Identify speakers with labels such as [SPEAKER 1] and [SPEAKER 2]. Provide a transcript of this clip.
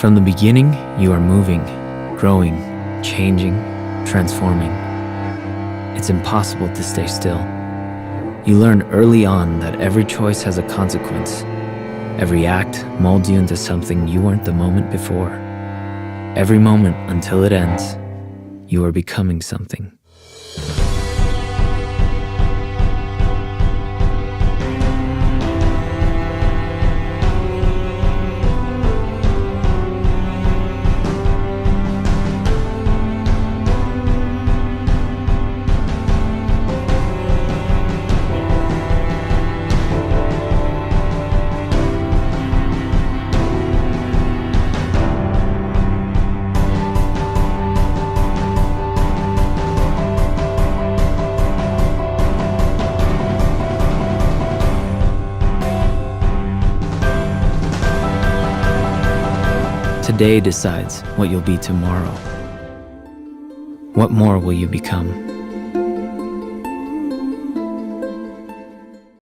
[SPEAKER 1] From the beginning, you are moving, growing, changing, transforming. It's impossible to stay still. You learn early on that every choice has a consequence. Every act molds you into something you weren't the moment before. Every moment until it ends, you are becoming something. Today decides what you'll be tomorrow. What more will you become?